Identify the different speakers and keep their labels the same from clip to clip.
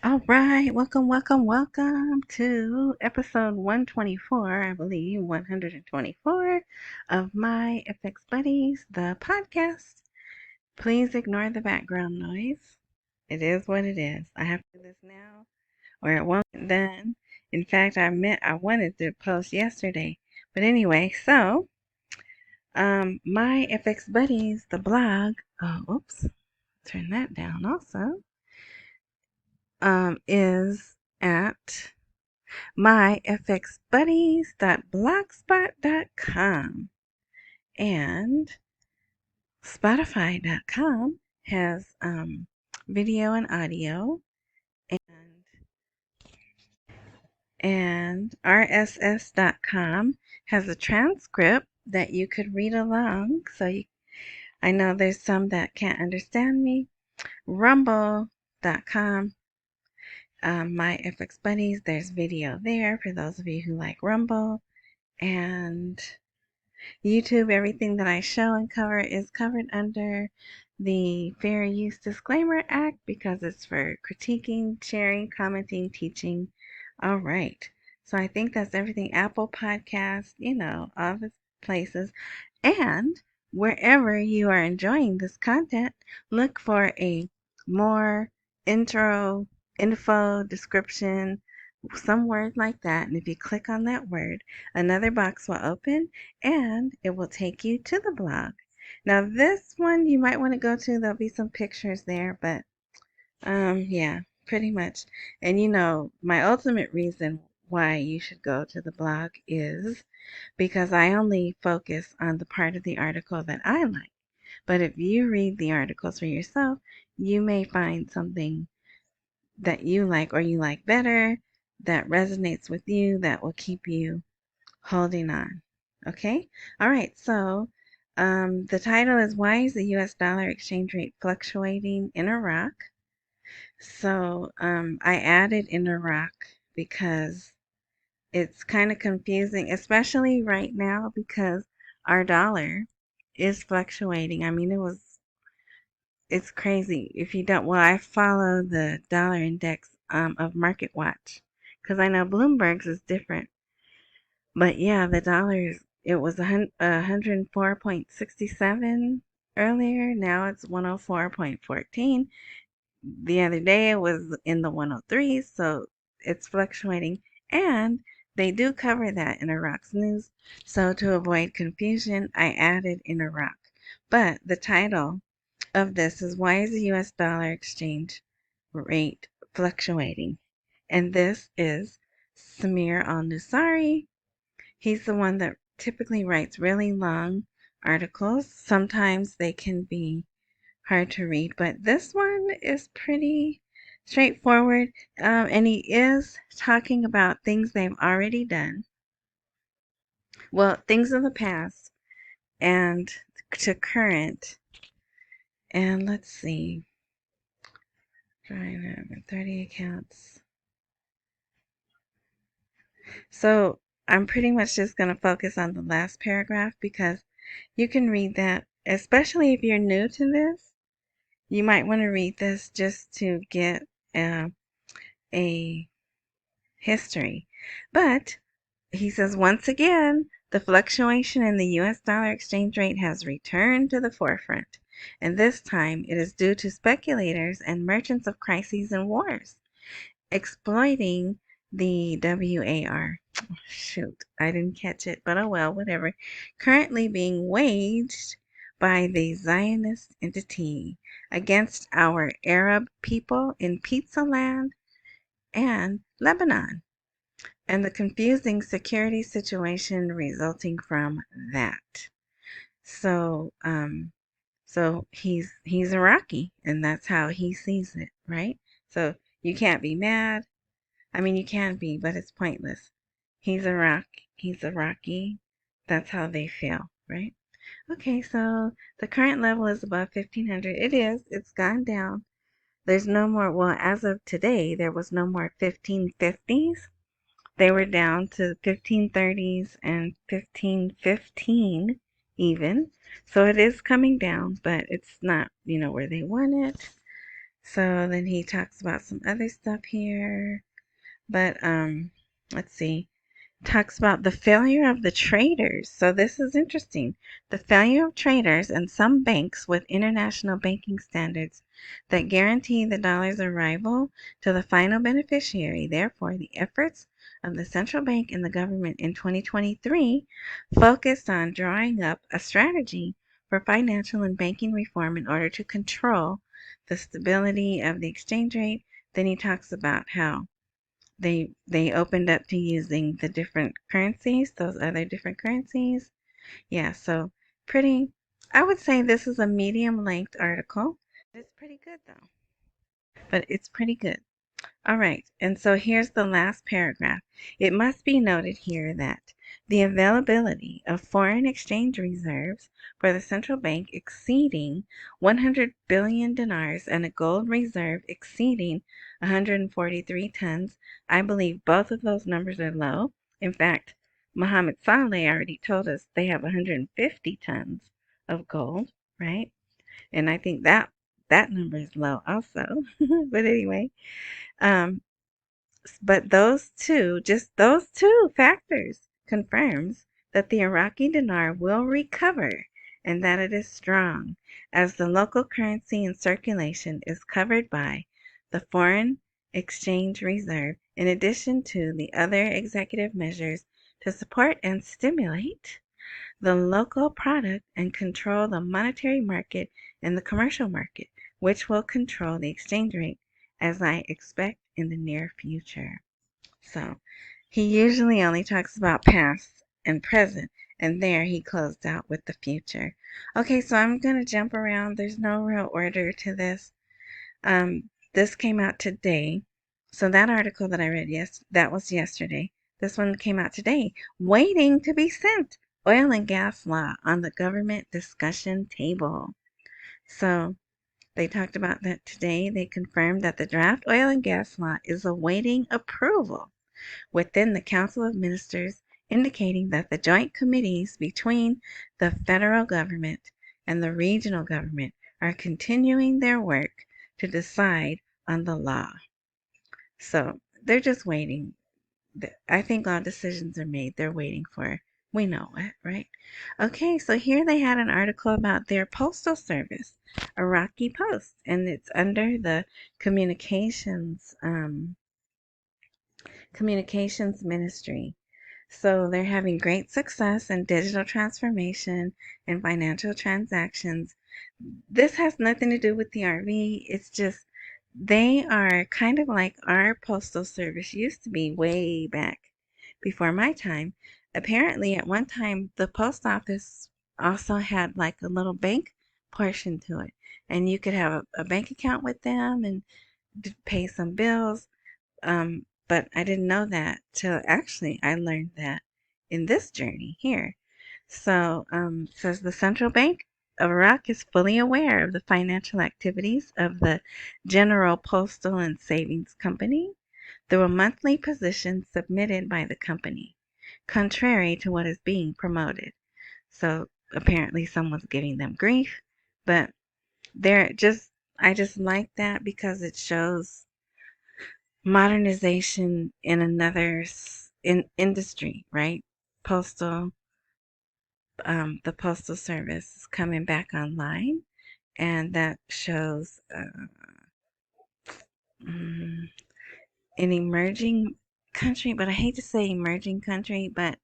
Speaker 1: All right, welcome to episode 124, I believe, 124 of my FX Buddies, the podcast. Please ignore the background noise. It is what it is. I have to do this now or it won't get done. In fact, I wanted to post yesterday. But anyway, so my FX Buddies, the blog, oops, turn that down also, is at myfxbuddies.blogspot.com, and Spotify.com has video and audio, and RSS.com has a transcript that you could read along. I know there's some that can't understand me. Rumble.com, my FX Buddies, there's video there for those of you who like Rumble. And YouTube, everything that I show and cover is covered under the Fair Use Disclaimer Act because it's for critiquing, sharing, commenting, teaching. All right. So I think that's everything. Apple Podcast, all the places. And wherever you are enjoying this content, look for a more intro, info, description, some word like that. And if you click on that word, another box will open and it will take you to the blog. Now this one you might want to go to. There'll be some pictures there, but yeah, pretty much. And my ultimate reason why you should go to the blog is because I only focus on the part of the article that I like. But if you read the articles for yourself, you may find something that you like or you like better, that resonates with you, that will keep you holding on. Okay? All right. So the title is Why is the US dollar exchange rate fluctuating in Iraq? So I added in Iraq because it's kind of confusing, especially right now because our dollar is fluctuating. I mean, it's crazy. If you don't, well, I follow the dollar index of Market Watch because I know Bloomberg's is different. But yeah, the dollars, it was 104.67 earlier. Now it's 104.14. The other day it was in the 103s, so it's fluctuating. And they do cover that in Iraq's news. So to avoid confusion, I added in Iraq. But the title of this is Why is the US dollar exchange rate fluctuating? And this is Samir al-Nusari. He's the one that typically writes really long articles. Sometimes they can be hard to read, but this one is pretty straightforward. And he is talking about things they've already done. Well, things of the past and to current. And let's see. Trying to 30 accounts. So I'm pretty much just going to focus on the last paragraph because you can read that, especially if you're new to this. You might want to read this just to get a history. But he says, once again, the fluctuation in the US dollar exchange rate has returned to the forefront. And this time it is due to speculators and merchants of crises and wars exploiting the WAR. Shoot, I didn't catch it, but oh well, whatever. Currently being waged by the Zionist entity against our Arab people in Pizza Land and Lebanon, and the confusing security situation resulting from that. So, so he's Iraqi, and that's how he sees it, right? So you can't be mad. I mean, you can be, but it's pointless. He's Iraqi. He's Iraqi. That's how they feel, right? Okay, so the current level is above 1500. It is. It's gone down. There's no more, well, as of today, there was no more 1550s. They were down to 1530s and 1515 even. So it is coming down, but it's not, where they want it. So then he talks about some other stuff here. But let's see. Talks about the failure of the traders. So this is interesting. The failure of traders and some banks with international banking standards that guarantee the dollar's arrival to the final beneficiary. Therefore, the efforts of the central bank and the government in 2023 focused on drawing up a strategy for financial and banking reform in order to control the stability of the exchange rate. Then he talks about how they opened up to using the different currencies, those other different currencies. Yeah, so pretty, I would say this is a medium length article. It's pretty good though. But it's pretty good. All right, and so here's the last paragraph. It must be noted here that the availability of foreign exchange reserves for the central bank exceeding 100 billion dinars and a gold reserve exceeding 143 tons, I believe both of those numbers are low. In fact, Mohammed Saleh already told us they have 150 tons of gold, right? And I think that number is low also. But anyway, um, but just those two factors confirms that the Iraqi dinar will recover and that it is strong, as the local currency in circulation is covered by the foreign exchange reserve, in addition to the other executive measures to support and stimulate the local product and control the monetary market and the commercial market, which will control the exchange rate, as I expect in the near future. So he usually only talks about past and present, and there he closed out with the future. Okay, so I'm going to jump around. There's no real order to this. This came out today. So that article that I read, yes, that was yesterday. This one came out today. Waiting to be sent. Oil and gas law on the government discussion table. So they talked about that today. They confirmed that the draft oil and gas law is awaiting approval within the Council of Ministers, indicating that the joint committees between the federal government and the regional government are continuing their work to decide on the law. So they're just waiting. I think all decisions are made. They're waiting for, we know it, right? Okay, so here they had an article about their postal service, Iraqi Post, and it's under the communications ministry. So they're having great success in digital transformation and financial transactions. This has nothing to do with the RV. It's just they are kind of like our postal service used to be way back before my time. Apparently, at one time, the post office also had like a little bank portion to it, and you could have a bank account with them and pay some bills. But I didn't know that till actually I learned that in this journey here. So, says the Central Bank of Iraq is fully aware of the financial activities of the General Postal and Savings Company through a monthly position submitted by the company, contrary to what is being promoted. So apparently someone's giving them grief, but they're just, I just like that because it shows modernization in another industry, right? Postal, the postal service is coming back online, and that shows mm, an emerging country. But I hate to say emerging country, but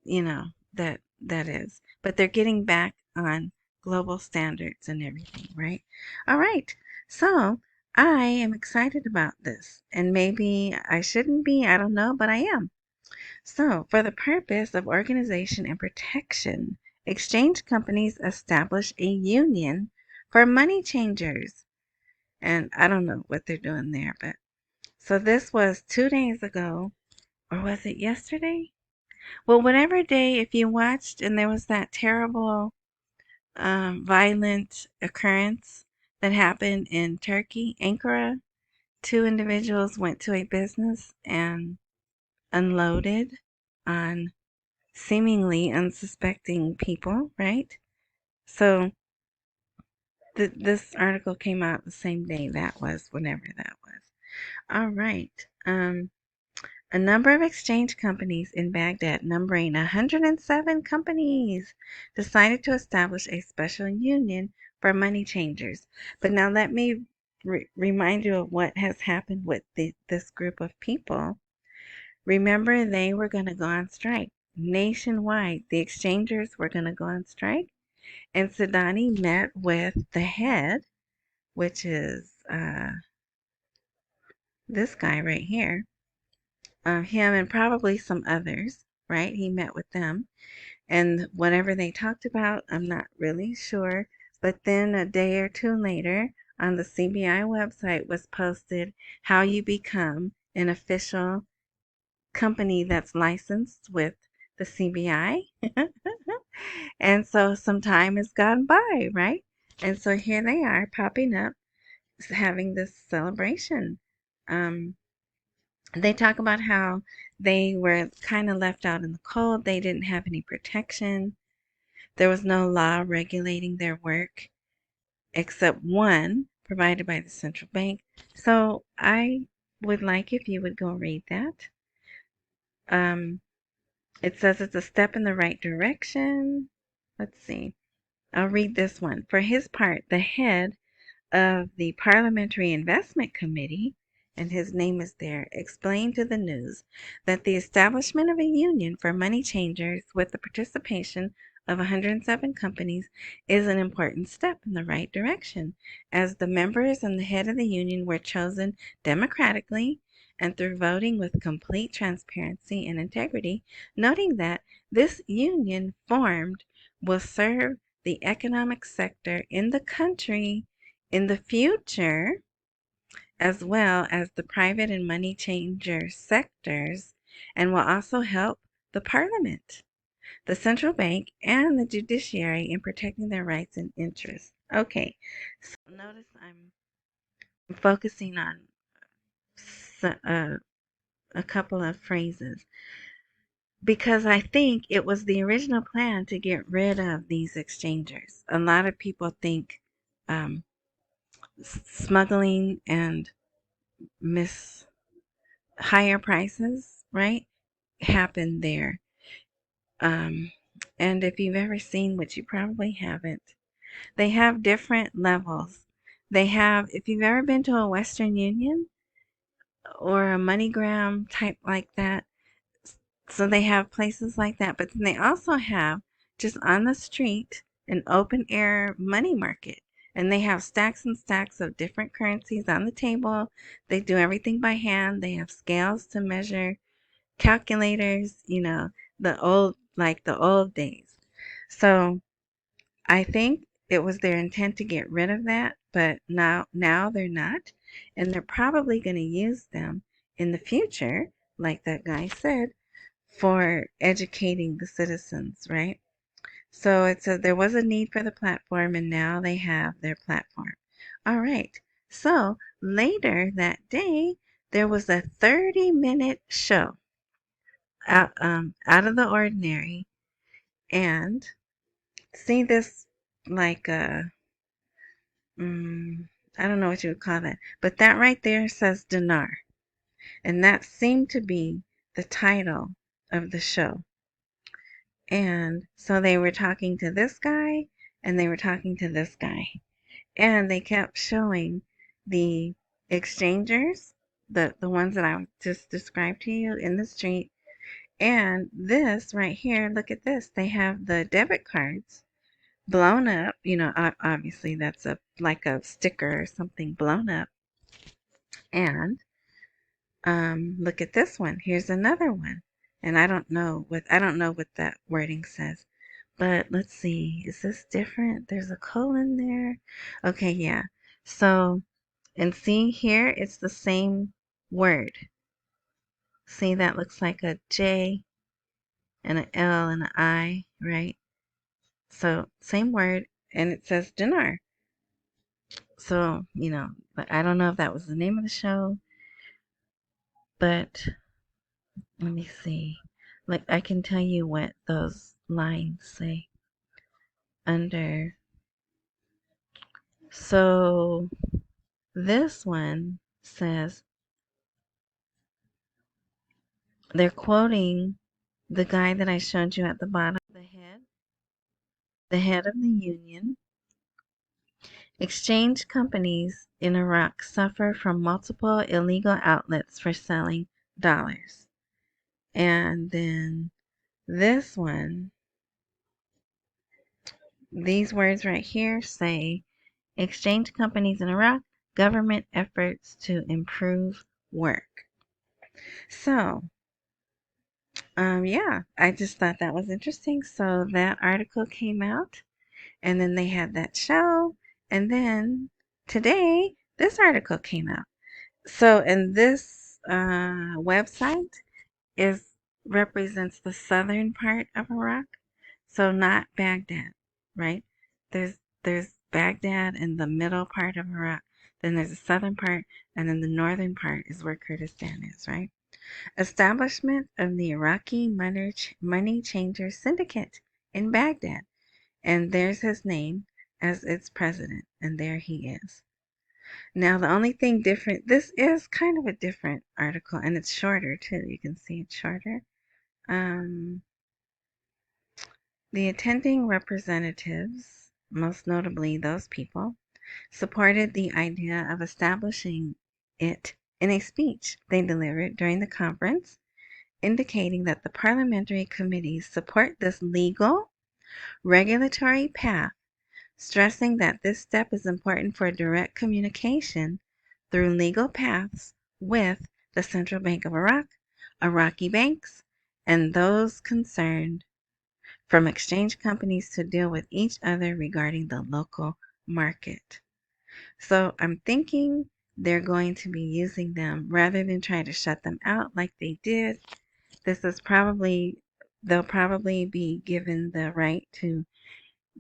Speaker 1: you know that is. But they're getting back on global standards and everything, right? All right, so I am excited about this, and maybe I shouldn't be. I don't know, but I am. So, for the purpose of organization and protection, exchange companies establish a union for money changers. And I don't know what they're doing there, but so this was 2 days ago, or was it yesterday? Well, whatever day, if you watched and there was that terrible violent occurrence that happened in Turkey, Ankara, two individuals went to a business and unloaded on seemingly unsuspecting people, right? So This article came out the same day that was, whenever that was. All right. A number of exchange companies in Baghdad, numbering 107 companies, decided to establish a special union for money changers. But now let me remind you of what has happened with this group of people. Remember, they were going to go on strike nationwide. The exchangers were going to go on strike. And Sadani met with the head, which is this guy right here, him and probably some others, right? He met with them. And whatever they talked about, I'm not really sure. But then a day or two later, on the CBI website was posted how you become an official company that's licensed with the CBI. And so some time has gone by, right? And so here they are popping up, having this celebration. Um, they talk about how they were kind of left out in the cold. They didn't have any protection. There was no law regulating their work except one provided by the central bank. So I would like if you would go read that. Um, it says it's a step in the right direction. Let's see. I'll read this one. For his part, the head of the Parliamentary Investment Committee, and his name is there, explained to the news that the establishment of a union for money changers with the participation of 107 companies is an important step in the right direction, as the members and the head of the union were chosen democratically and through voting with complete transparency and integrity, noting that this union formed will serve the economic sector in the country in the future, as well as the private and money changer sectors, and will also help the parliament, the central bank, and the judiciary in protecting their rights and interests. Okay, so notice I'm focusing on a couple of phrases because I think it was the original plan to get rid of these exchangers. A lot of people think um, smuggling and higher prices, right, happen there. Um, and if you've ever seen, which you probably haven't, they have different levels. They have, if you've ever been to a Western Union or a MoneyGram type like that, so they have places like that, but then they also have just on the street an open air money market. And they have stacks and stacks of different currencies on the table. They do everything by hand. They have scales to measure, calculators, like the old days. So I think it was their intent to get rid of that, but now they're not. And they're probably going to use them in the future, like that guy said, for educating the citizens, right? So there was a need for the platform, and now they have their platform. All right. So later that day, there was a 30-minute show out of the ordinary, and see this like I don't know what you would call that, but that right there says dinar, and that seemed to be the title of the show. And so they were talking to this guy, and they were talking to this guy, and they kept showing the exchangers, the ones that I just described to you in the street. And this right here, look at this. They have the debit cards blown up. Obviously that's like a sticker or something blown up. And look at this one. Here's another one. And I don't know what that wording says. But let's see. Is this different? There's a colon there. Okay, yeah. So, and see here, it's the same word. See, that looks like a J and an L and an I, right? So, same word, and it says dinar. So, but I don't know if that was the name of the show, but let me see. Like, I can tell you what those lines say under So this one says they're quoting the guy that I showed you at the bottom, the head of the union. Exchange companies in Iraq suffer from multiple illegal outlets for selling dollars. And then this one, these words right here say exchange companies in Iraq, government efforts to improve work. So, yeah, I just thought that was interesting. So that article came out, and then they had that show, and then today this article came out. So, in this website is represents the southern part of Iraq, so not Baghdad, right? There's Baghdad in the middle part of Iraq. Then there's the southern part, and then the northern part is where Kurdistan is, right? Establishment of the Iraqi money changer syndicate in Baghdad, and there's his name as its president, and there he is. Now, the only thing different, this is kind of a different article, and it's shorter too. You can see it's shorter. Um, the attending representatives, most notably those people, supported the idea of establishing it in a speech they delivered during the conference, indicating that the parliamentary committees support this legal, regulatory path, stressing that this step is important for direct communication through legal paths with the Central Bank of Iraq, Iraqi banks, and those concerned, from exchange companies to deal with each other regarding the local market. So I'm thinking they're going to be using them rather than try to shut them out like they did. This is probably, they'll probably be given the right to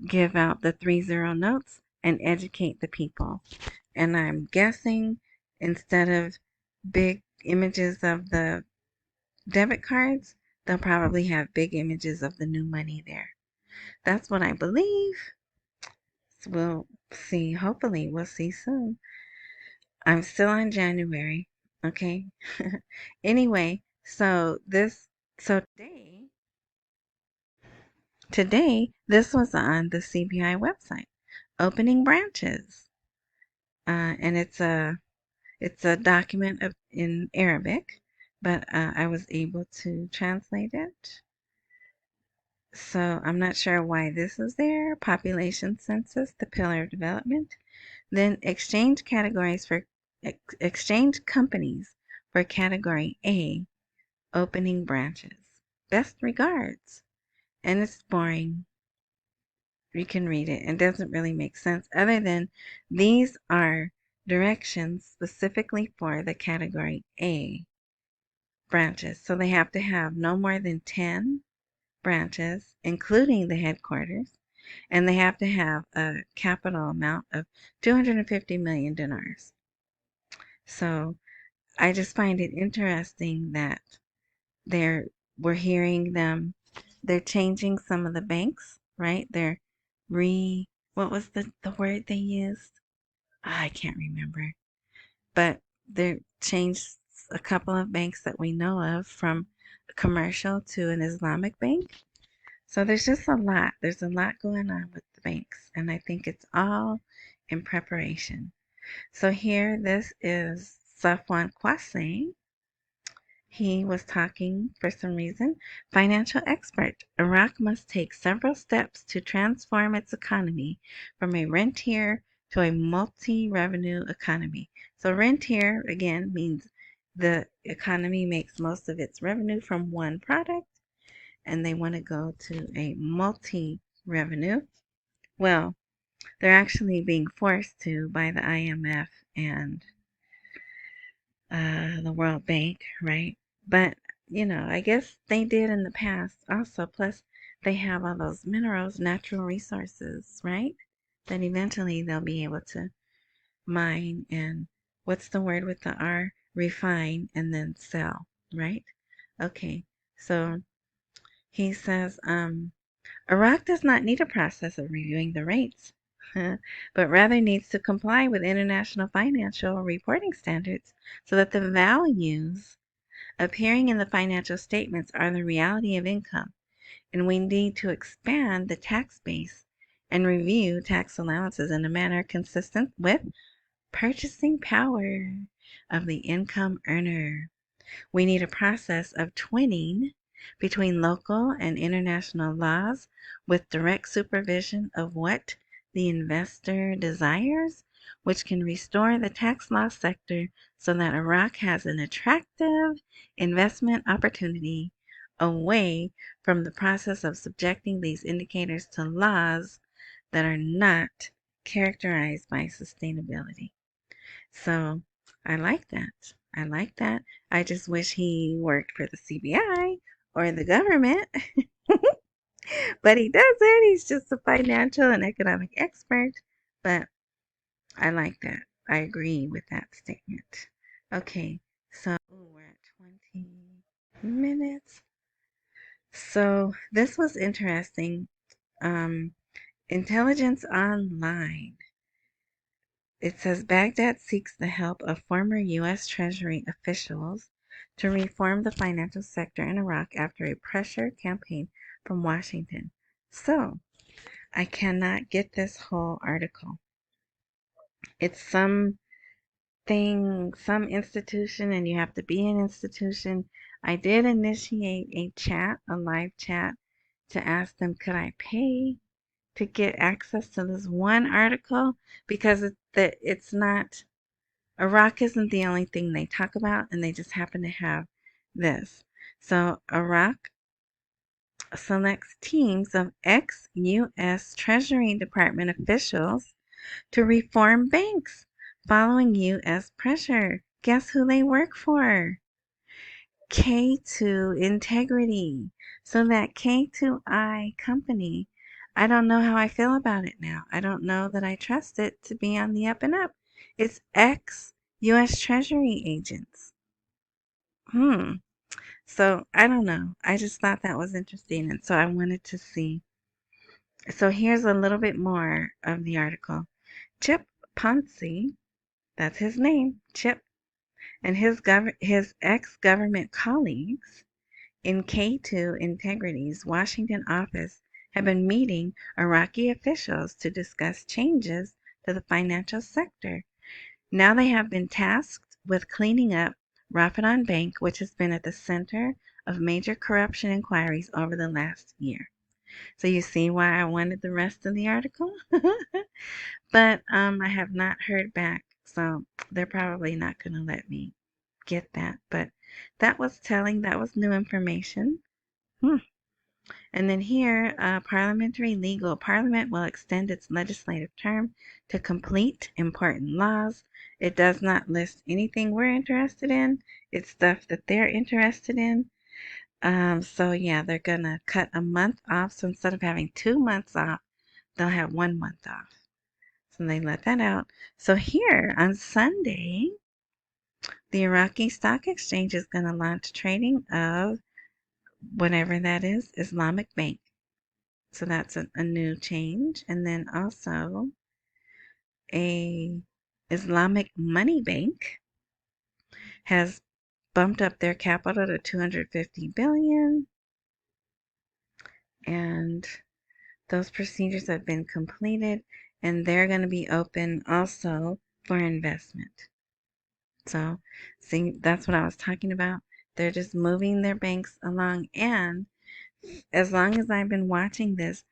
Speaker 1: give out the 3-0 notes and educate the people. And I'm guessing instead of big images of the debit cards, they'll probably have big images of the new money there. That's what I believe. So we'll see. Hopefully, we'll see soon. I'm still on January. Okay. Anyway, so today, this was on the CBI website, opening branches. And it's a document in Arabic, but I was able to translate it. So I'm not sure why this is there. Population census, the pillar of development. Then exchange companies for category A, opening branches. Best regards. And it's boring. You can read it. It doesn't really make sense other than these are directions specifically for the category A branches. So they have to have no more than 10 branches, including the headquarters, and they have to have a capital amount of 250 million dinars. So I just find it interesting that we're hearing them, they're changing some of the banks, right? What was the word they used? I can't remember. But they changed a couple of banks that we know of from a commercial to an Islamic bank. So there's just a lot. There's a lot going on with the banks, and I think it's all in preparation. So here, this is Safwan Kwase. He was talking for some reason. Financial expert. Iraq must take several steps to transform its economy from a rentier to a multi-revenue economy. So rentier, again, means the economy makes most of its revenue from one product, and they want to go to a multi-revenue. Well, they're actually being forced to by the IMF and the World Bank, right? But, I guess they did in the past also. Plus, they have all those minerals, natural resources, right? That eventually they'll be able to mine and what's the word with the R? Refine and then sell, right? Okay, so he says, Iraq does not need a process of reviewing the rates but rather needs to comply with international financial reporting standards so that the values appearing in the financial statements are the reality of income, and we need to expand the tax base and review tax allowances in a manner consistent with purchasing power of the income earner. We need a process of twinning between local and international laws with direct supervision of what the investor desires, which can restore the tax law sector so that Iraq has an attractive investment opportunity away from the process of subjecting these indicators to laws that are not characterized by sustainability. So I like that. I like that. I just wish he worked for the CBI or the government, but he doesn't. He's just a financial and economic expert. But I like that. I agree with that statement. Okay, so we're at 20 minutes. So this was interesting. Intelligence Online. It says Baghdad seeks the help of former U.S. Treasury officials to reform the financial sector in Iraq after a pressure campaign from Washington. So, I cannot get this whole article. It's some institution, and you have to be an institution. I did initiate a chat, a live chat, to ask them, could I pay to get access to this one article? Because it's not, Iraq isn't the only thing they talk about, and they just happen to have this. So Iraq selects teams of ex-U.S. Treasury Department officials to reform banks following U.S. pressure. Guess who they work for? K2 Integrity. So that K2I company, I don't know how I feel about it now. I don't know that I trust it to be on the up and up. It's ex-U.S. Treasury agents. So I don't know. I just thought that was interesting, and so I wanted to see. So here's a little bit more of the article. Chip Ponce, that's his name, Chip, and his ex-government colleagues in K2 Integrity's Washington office have been meeting Iraqi officials to discuss changes to the financial sector. Now they have been tasked with cleaning up Rafidan Bank, which has been at the center of major corruption inquiries over the last year. So you see why I wanted the rest of the article? But I have not heard back, so they're probably not going to let me get that. But that was telling, that was new information. And then here, parliamentary legal. Parliament will extend its legislative term to complete important laws. It does not list anything we're interested in. It's stuff that they're interested in. So yeah, they're gonna cut a month off. So instead of having 2 months off, they'll have 1 month off. So they let that out. So here on Sunday, the Iraqi Stock Exchange is gonna launch trading of whatever that is, Islamic Bank. So that's a new change. And then also a Islamic Money Bank has bumped up their capital to 250 billion, and those procedures have been completed, and they're going to be open also for investment. So, see, that's what I was talking about. They're just moving their banks along, and as long as I've been watching this,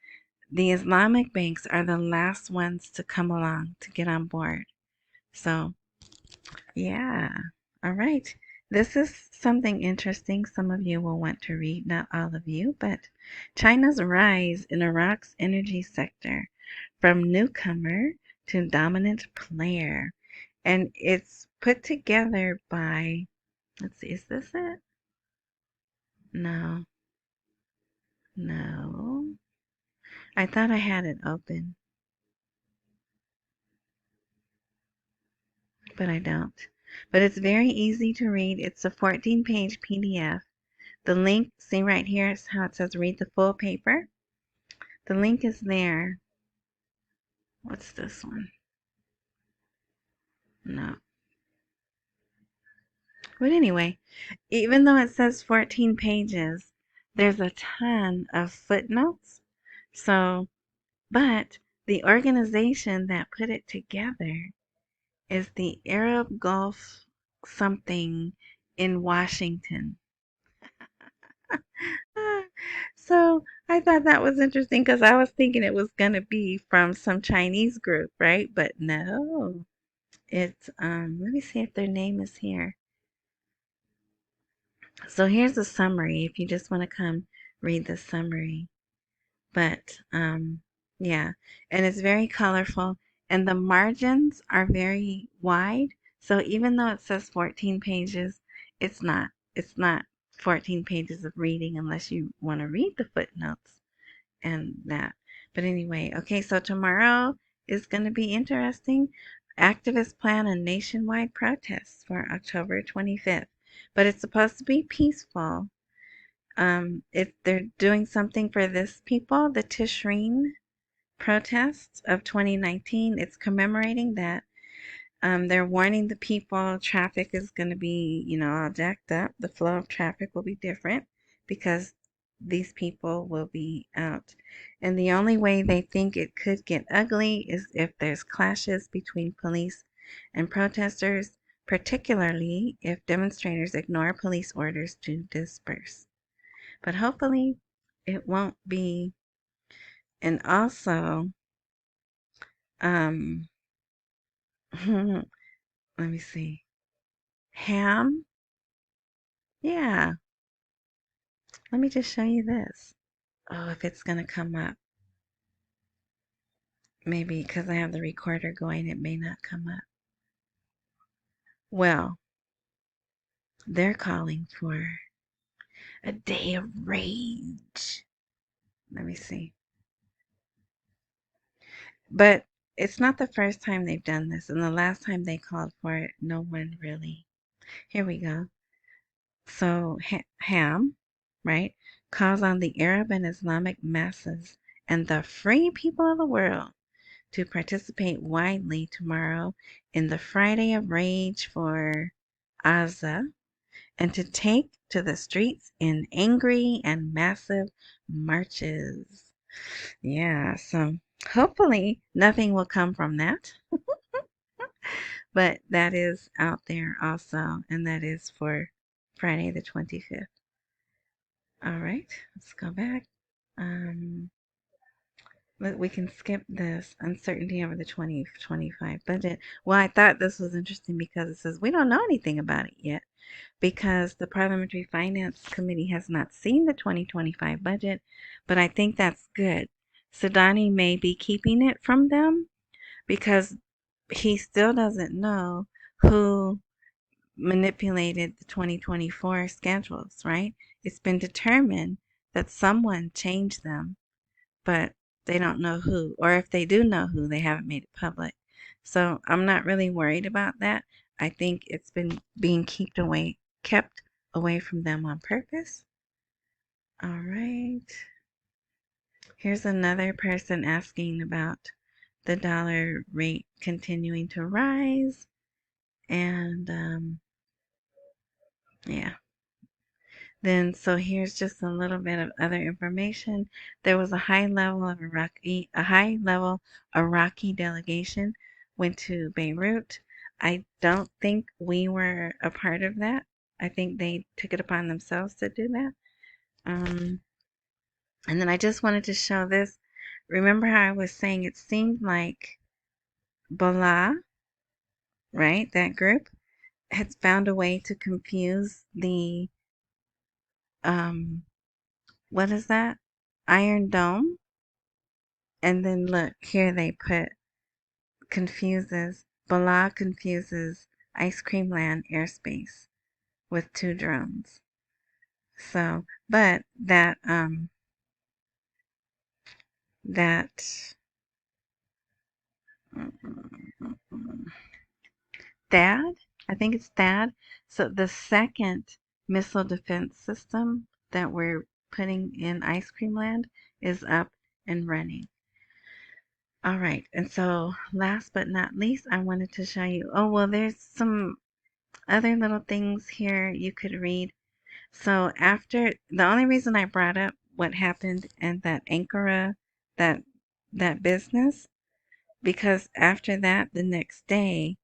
Speaker 1: the Islamic banks are the last ones to come along, to get on board. So, yeah. All right. This is something interesting some of you will want to read, not all of you, but China's rise in Iraq's energy sector from newcomer to dominant player. And it's put together by, let's see, is this it? No. No. I thought I had it open, but I don't. But it's very easy to read. It's a 14-page PDF. The link, see right here, is how it says read the full paper. The link is there. What's this one? No. But anyway, even though it says 14 pages, there's a ton of footnotes. So, but the organization that put it together is the Arab Gulf something in Washington. So I thought that was interesting because I was thinking it was going to be from some Chinese group, right? But no, it's, let me see if their name is here. So here's a summary if you just want to come read the summary. But yeah, and it's very colorful and the margins are very wide. So even though it says 14 pages, it's not. It's not 14 pages of reading unless you want to read the footnotes and that. But anyway, okay, so tomorrow is going to be interesting. Activists plan a nationwide protest for October 25th, but it's supposed to be peaceful. If they're doing something for this people, the Tishreen protests of 2019, it's commemorating that. They're warning the people traffic is going to be, all jacked up. The flow of traffic will be different because these people will be out. And the only way they think it could get ugly is if there's clashes between police and protesters, particularly if demonstrators ignore police orders to disperse. But hopefully it won't be. And also, um, let me see. Ham? Yeah. Let me just show you this. Oh, if it's going to come up. Maybe because I have the recorder going, it may not come up. Well, they're calling for a day of rage. Let me see. But it's not the first time they've done this. And the last time they called for it, no one really. Here we go. So Ham, right, calls on the Arab and Islamic masses and the free people of the world to participate widely tomorrow in the Friday of Rage for Gaza and to take to the streets in angry and massive marches. Yeah, so hopefully nothing will come from that, but that is out there also, and that is for Friday the 25th. All right, let's go back. Um, we can skip this uncertainty over the 2025 budget. Well, I thought this was interesting because it says we don't know anything about it yet because the Parliamentary Finance Committee has not seen the 2025 budget, but I think that's good. Sudani may be keeping it from them because he still doesn't know who manipulated the 2024 schedules, right? It's been determined that someone changed them, but they don't know who. Or if they do know who, they haven't made it public. So I'm not really worried about that. I think it's been being kept away from them on purpose. All right. Here's another person asking about the dollar rate continuing to rise. And yeah. Then, so here's just a little bit of other information. There was a high level Iraqi delegation went to Beirut. I don't think we were a part of that. I think they took it upon themselves to do that. Um, and then I just wanted to show this. Remember how I was saying it seemed like Bala, right? That group had found a way to confuse the um, what is that? Iron Dome. And then look, here they put Bala confuses Ice Cream Land airspace with two drones. So, but that THAAD, I think it's THAAD. So the second missile defense system that we're putting in Ice Cream Land is up and running. All right. And so last but not least, I wanted to show you, oh, well, there's some other little things here you could read. So after, the only reason I brought up what happened in that Ankara, that that business, because after that, the next day,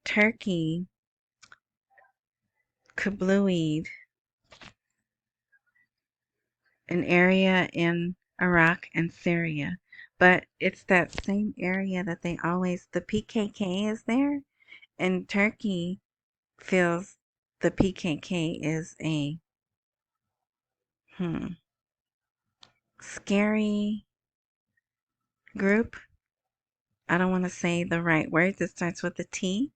Speaker 1: Turkey kablooied an area in Iraq and Syria. But it's that same area that they always, the PKK is there, and Turkey feels the PKK is a hmm, scary group. I don't want to say the right word. It starts with a T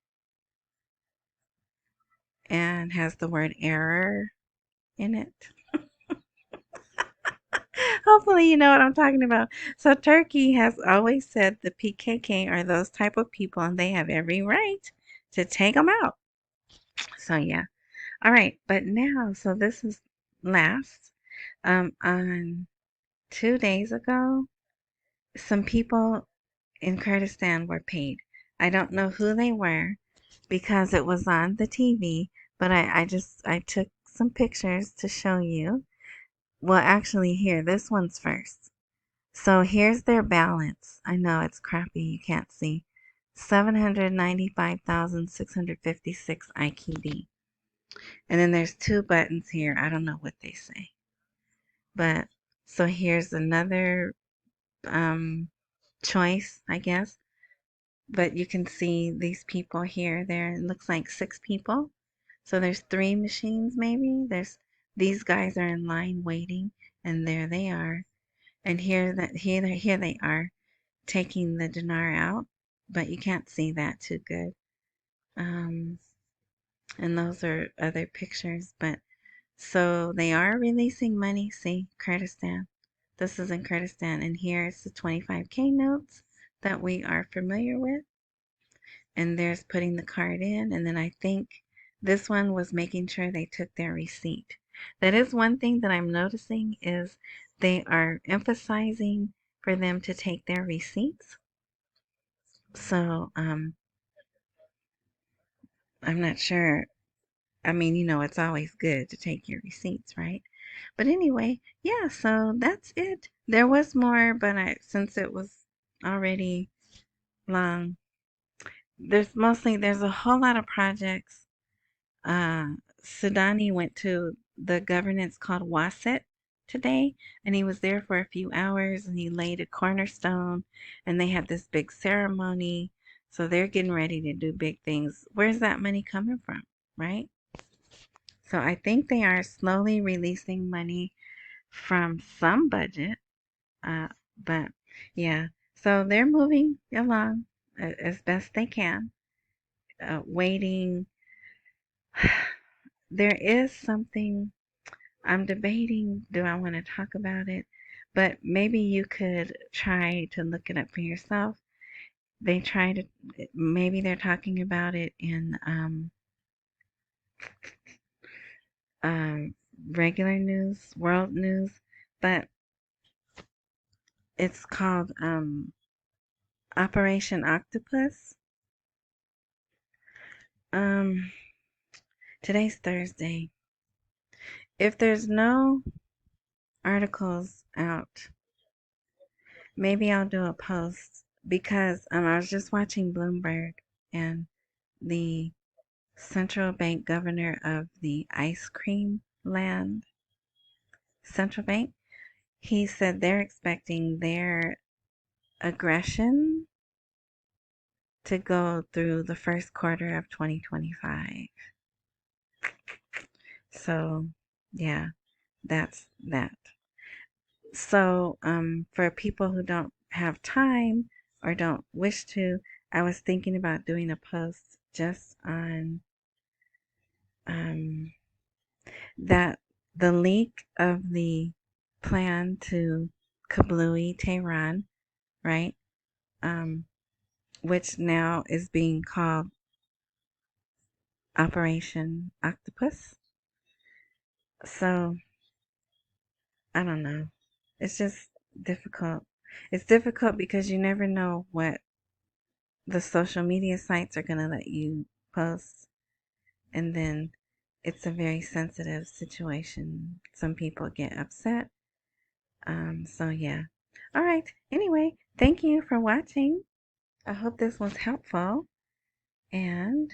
Speaker 1: and has the word error in it. Hopefully you know what I'm talking about. So Turkey has always said the PKK are those type of people and they have every right to take them out. So yeah. All right. But now, so this is last. On 2 days ago, some people in Kurdistan were paid. I don't know who they were because it was on the TV, but I took some pictures to show you. Well, actually, here, this one's first. So here's their balance. I know it's crappy, you can't see. 795,656 IQD. And then there's two buttons here. I don't know what they say. But so here's another um choice, I guess. But you can see these people here. There, it looks like 6 people. So there's 3 machines maybe. There's these guys are in line waiting, and there they are. And here they are taking the dinar out, but you can't see that too good. Um, and those are other pictures, but so they are releasing money. See, Kurdistan. This is in Kurdistan, and here's the 25K notes that we are familiar with. And there's putting the card in, and then I think this one was making sure they took their receipt. That is one thing that I'm noticing is they are emphasizing for them to take their receipts. So I'm not sure. I mean, it's always good to take your receipts, right? But anyway, yeah, so that's it. There was more, but since it was already long, there's a whole lot of projects. Sudani went to the governance called Wasit today, and he was there for a few hours and he laid a cornerstone and they had this big ceremony. So they're getting ready to do big things. Where's that money coming from, right? So I think they are slowly releasing money from some budget. Uh, but yeah, so they're moving along as best they can, waiting. There is something I'm debating. Do I want to talk about it? But maybe you could try to look it up for yourself. They try to, maybe they're talking about it in um, regular news, world news, but it's called Operation Octopus. Um, Today's Thursday. If there's no articles out, maybe I'll do a post because I was just watching Bloomberg and the central bank governor of the ice cream land central bank, he said they're expecting their aggression to go through the first quarter of 2025. So, yeah, that's that. So, for people who don't have time or don't wish to, I was thinking about doing a post just on um, that the leak of the plan to kablooey Tehran, right? Um, which now is being called Operation Octopus. So I don't know. It's just difficult. It's difficult because you never know what the social media sites are going to let you post. And then it's a very sensitive situation. Some people get upset. So yeah. All right. Anyway, thank you for watching. I hope this was helpful. And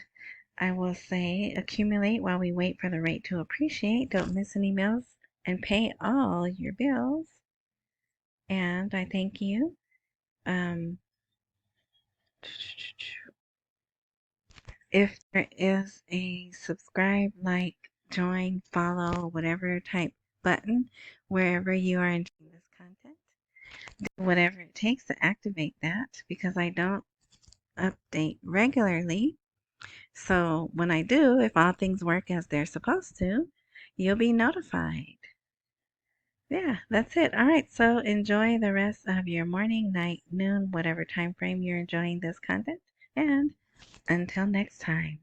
Speaker 1: I will say accumulate while we wait for the rate to appreciate. Don't miss any meals and pay all your bills. And I thank you. Um, if there is a subscribe, like, join, follow, whatever type button wherever you are enjoying this content, do whatever it takes to activate that because I don't update regularly. So when I do, if all things work as they're supposed to, you'll be notified. Yeah, that's it. All right, so enjoy the rest of your morning, night, noon, whatever time frame you're enjoying this content. And until next time.